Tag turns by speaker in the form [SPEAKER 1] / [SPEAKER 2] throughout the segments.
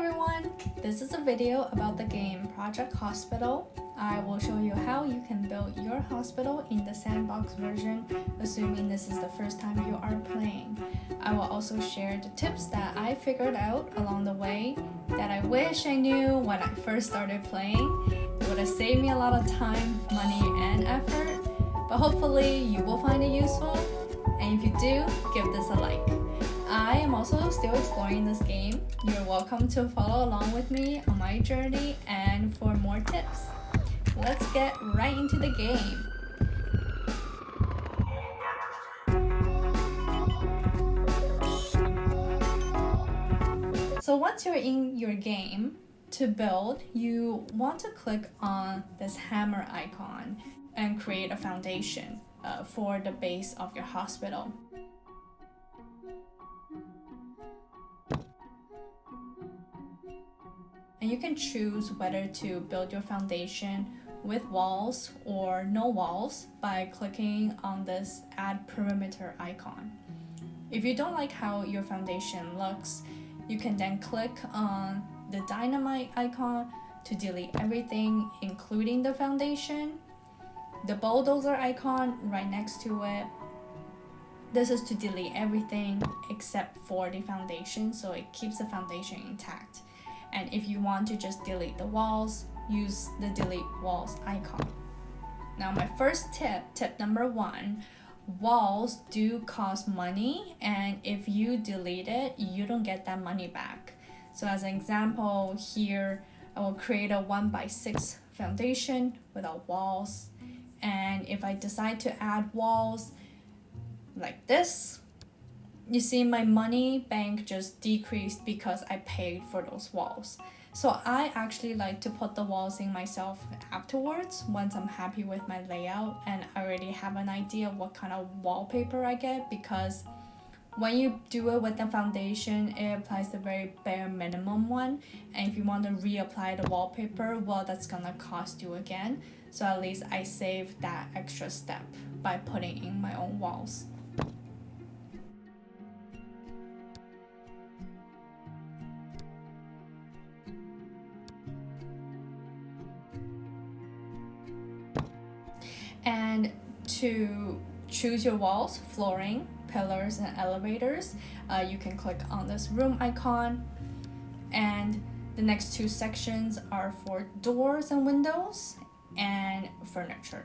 [SPEAKER 1] everyone! This is a video about the game Project Hospital. I will show you how you can build your hospital in the sandbox version, assuming this is the first time you are playing. I will also share the tips that I figured out along the way that I wish I knew when I first started playing. It would have saved me a lot of time, money, and effort, but hopefully you will find it useful. And if you do, give this a like. I am also still exploring this game. You're welcome to follow along with me on my journey and for more tips. Let's get right into the game. So once you're in your game, to build, you want to click on this hammer icon and create a foundation for the base of your hospital. And you can choose whether to build your foundation with walls or no walls by clicking on this add perimeter icon. If you don't like how your foundation looks, you can then click on the dynamite icon to delete everything, including the foundation. The bulldozer icon right next to it. This is to delete everything except for the foundation, so it keeps the foundation intact. And if you want to just delete the walls, use the delete walls icon. Now my first tip number 1, walls do cost money, and if you delete it, you don't get that money back. So as an example here, I will create a 1x6 foundation without walls. And if I decide to add walls like this, you see my money bank just decreased because I paid for those walls. So I actually like to put the walls in myself afterwards once I'm happy with my layout and I already have an idea of what kind of wallpaper I get, because when you do it with the foundation, it applies the very bare minimum one, and if you want to reapply the wallpaper, well, that's gonna cost you again. So at least I save that extra step by putting in my own walls. And to choose your walls, flooring, pillars, and elevators, you can click on this room icon. And the next 2 sections are for doors and windows and furniture.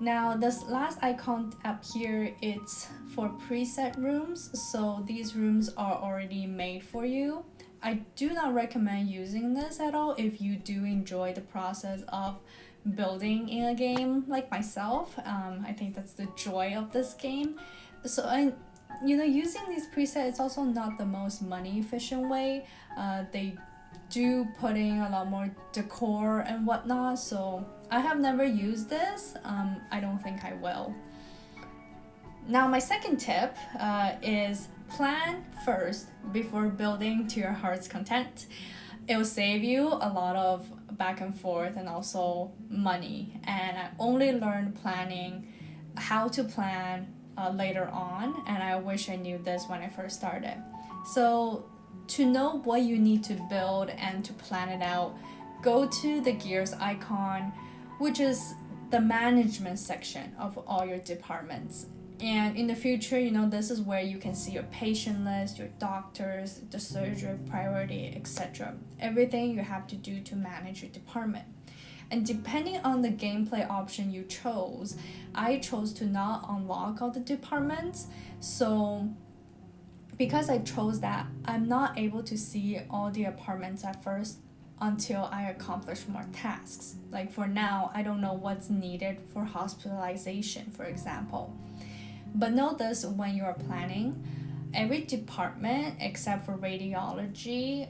[SPEAKER 1] Now this last icon up here, it's for preset rooms, so these rooms are already made for you. I do not recommend using this at all if you do enjoy the process of building in a game like myself. I think that's the joy of this game. So using these presets is also not the most money efficient way. They do put in a lot more decor and whatnot, so I have never used this. I don't think I will. Now my second tip is plan first before building to your heart's content. It will save you a lot of back and forth and also money. And I only learned planning, how to plan later on, and I wish I knew this when I first started. So to know what you need to build and to plan it out, go to the gears icon, which is the management section of all your departments. And in the future, this is where you can see your patient list, your doctors, the surgery priority, etc. Everything you have to do to manage your department. And depending on the gameplay option you chose, I chose to not unlock all the departments. So because I chose that, I'm not able to see all the apartments at first until I accomplish more tasks. Like for now, I don't know what's needed for hospitalization, for example. But know this when you are planning, every department except for radiology,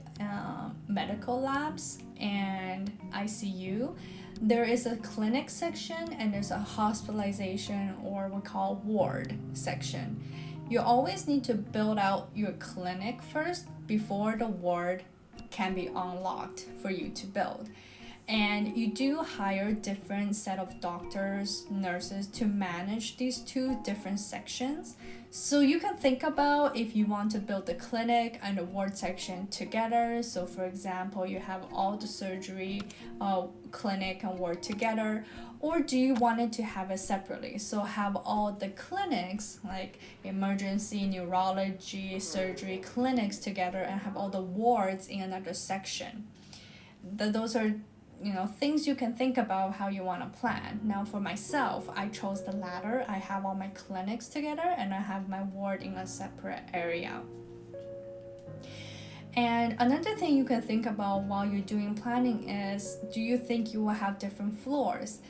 [SPEAKER 1] medical labs, and ICU, there is a clinic section and there's a hospitalization, or we call ward section. You always need to build out your clinic first before the ward can be unlocked for you to build. And you do hire different set of doctors, nurses to manage these two different sections. So you can think about if you want to build the clinic and the ward section together. So for example, you have all the surgery, clinic and ward together, or do you want it to have it separately? So have all the clinics like emergency, neurology, surgery clinics together and have all the wards in another section. Those are things you can think about how you want to plan. Now for myself, I chose the latter. I have all my clinics together and I have my ward in a separate area. And another thing you can think about while you're doing planning is, do you think you will have different floors?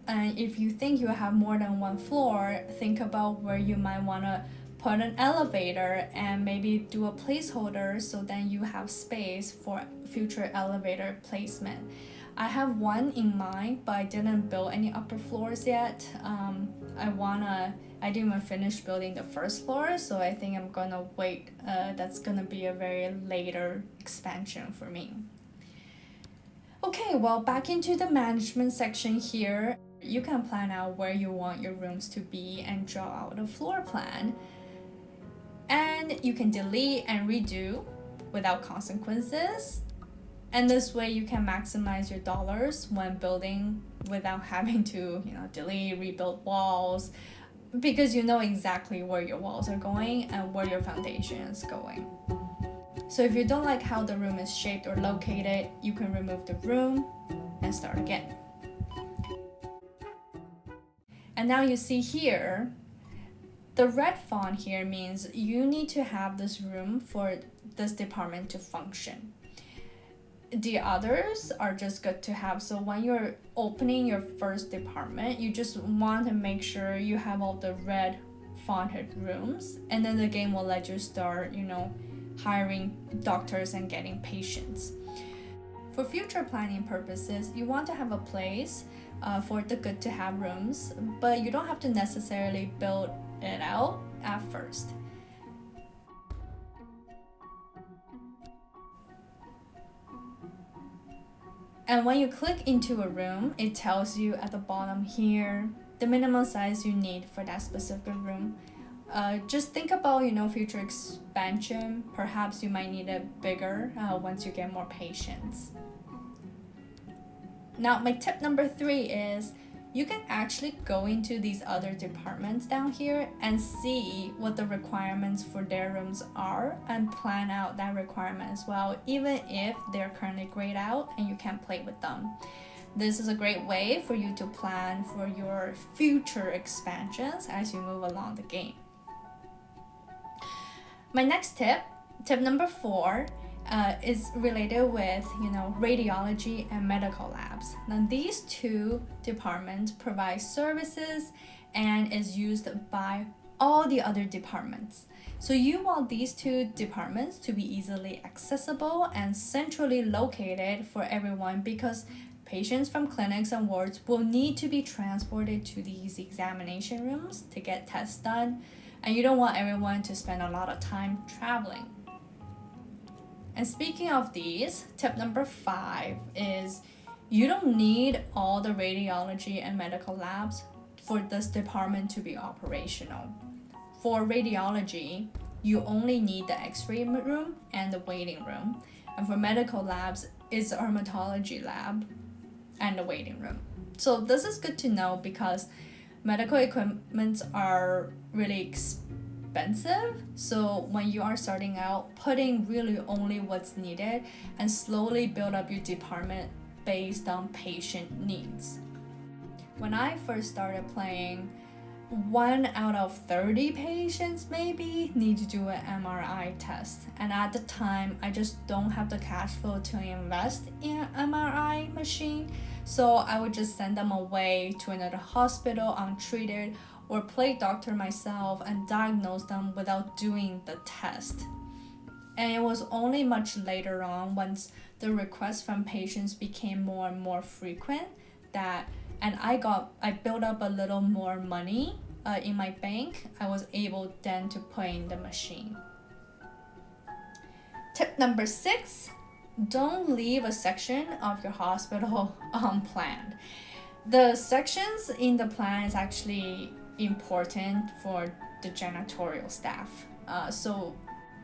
[SPEAKER 1] And if you think you have more than one floor, think about where you might want to put an elevator and maybe do a placeholder so then you have space for future elevator placement. I have one in mind, but I didn't build any upper floors yet. I didn't even finish building the first floor, so I think I'm gonna wait. That's gonna be a very later expansion for me. Okay, well, back into the management section here, you can plan out where you want your rooms to be and draw out a floor plan. And you can delete and redo without consequences. And this way you can maximize your dollars when building without having to, delete, rebuild walls, because you know exactly where your walls are going and where your foundation is going. So if you don't like how the room is shaped or located, you can remove the room and start again. And now you see here, the red font here means you need to have this room for this department to function. The others are just good to have. So when you're opening your first department, you just want to make sure you have all the red fonted rooms, and then the game will let you start, hiring doctors and getting patients. For future planning purposes, you want to have a place for the good to have rooms, but you don't have to necessarily build it out at first. And when you click into a room, it tells you at the bottom here the minimum size you need for that specific room. Just think about future expansion. Perhaps you might need it bigger once you get more patients. Now my tip number 3 is you can actually go into these other departments down here and see what the requirements for their rooms are and plan out that requirement as well, even if they're currently grayed out and you can't play with them. This is a great way for you to plan for your future expansions as you move along the game. My next tip number 4, is related with radiology and medical labs. Now these two departments provide services and is used by all the other departments. So you want these two departments to be easily accessible and centrally located for everyone, because patients from clinics and wards will need to be transported to these examination rooms to get tests done, and you don't want everyone to spend a lot of time traveling. And speaking of these, tip number 5 is you don't need all the radiology and medical labs for this department to be operational. For radiology, you only need the x-ray room and the waiting room. And for medical labs, it's the rheumatology lab and the waiting room. So this is good to know because medical equipment are really expensive. So when you are starting out, put in really only what's needed and slowly build up your department based on patient needs. When I first started playing, 1 out of 30 patients maybe need to do an MRI test. And at the time, I just don't have the cash flow to invest in an MRI machine. So I would just send them away to another hospital untreated, or play doctor myself and diagnose them without doing the test. And it was only much later on, once the requests from patients became more and more frequent, and I built up a little more money in my bank, I was able then to put in the machine. Tip number 6 don't leave a section of your hospital unplanned. The sections in the plan is actually important for the janitorial staff. So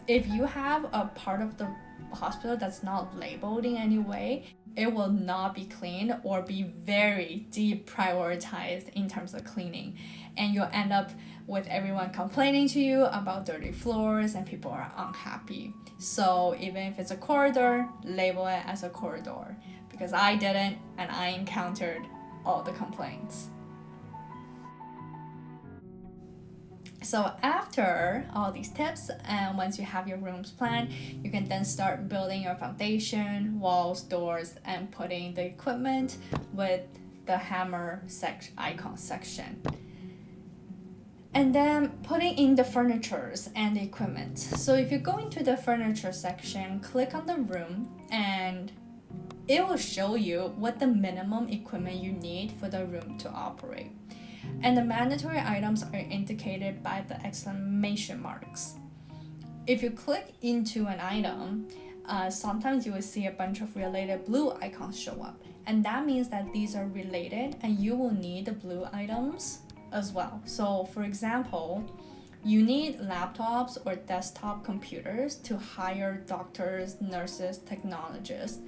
[SPEAKER 1] if you have a part of the hospital that's not labeled in any way, it will not be clean or be very deprioritized in terms of cleaning. And you'll end up with everyone complaining to you about dirty floors and people are unhappy. So even if it's a corridor, label it as a corridor, because I didn't and I encountered all the complaints. So after all these tips, and once you have your rooms planned, you can then start building your foundation, walls, doors, and putting the equipment with the hammer icon section. And then putting in the furnitures and the equipment. So if you go into the furniture section, click on the room and it will show you what the minimum equipment you need for the room to operate. And the mandatory items are indicated by the exclamation marks. If you click into an item, sometimes you will see a bunch of related blue icons show up. And that means that these are related and you will need the blue items as well. So for example, you need laptops or desktop computers to hire doctors, nurses, technologists.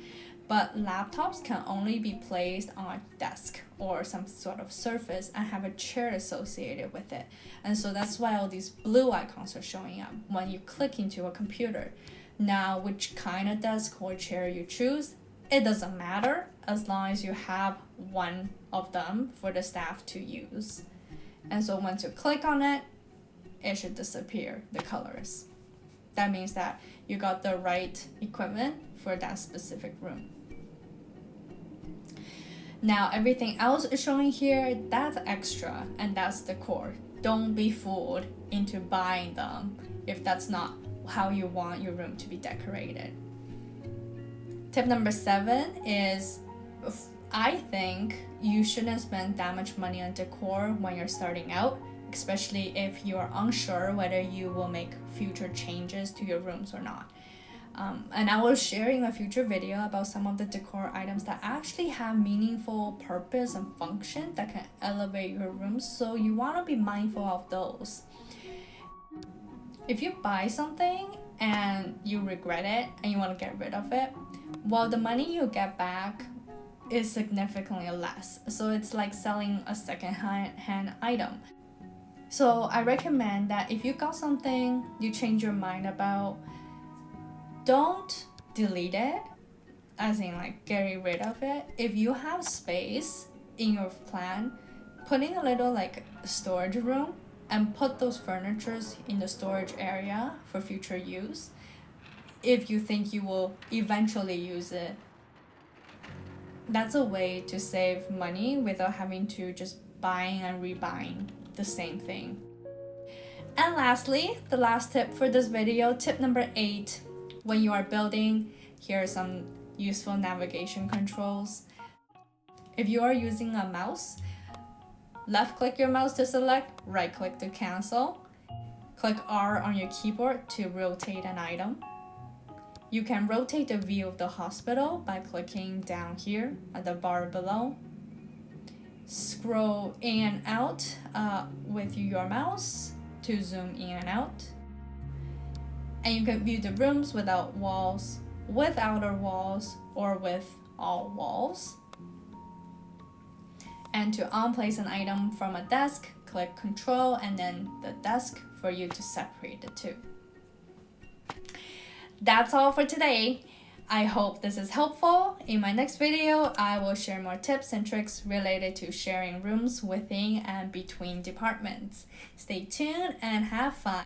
[SPEAKER 1] But laptops can only be placed on a desk or some sort of surface and have a chair associated with it. And so that's why all these blue icons are showing up when you click into a computer. Now, which kind of desk or chair you choose, it doesn't matter as long as you have one of them for the staff to use. And so once you click on it, it should disappear, the colors. That means that you got the right equipment for that specific room. Now everything else is showing here, that's extra and that's the core. Don't be fooled into buying them if that's not how you want your room to be decorated. Tip number 7 is, I think you shouldn't spend that much money on decor when you're starting out, especially if you're unsure whether you will make future changes to your rooms or not. And I will share in a future video about some of the decor items that actually have meaningful purpose and function that can elevate your room, so you want to be mindful of those. If you buy something and you regret it and you want to get rid of it, well, the money you get back is significantly less. So it's like selling a second-hand item. So I recommend that if you got something you change your mind about, don't delete it, as in like getting rid of it. If you have space in your plan, put in a little like storage room and put those furnitures in the storage area for future use if you think you will eventually use it. That's a way to save money without having to just buying and rebuying the same thing. And lastly, the last tip for this video, tip number 8. When you are building, here are some useful navigation controls. If you are using a mouse, left click your mouse to select, right click to cancel. Click R on your keyboard to rotate an item. You can rotate the view of the hospital by clicking down here at the bar below. Scroll in and out with your mouse to zoom in and out. And you can view the rooms without walls, with outer walls, or with all walls. And to unplace an item from a desk, click Control and then the desk for you to separate the two. That's all for today. I hope this is helpful. In my next video, I will share more tips and tricks related to sharing rooms within and between departments. Stay tuned and have fun.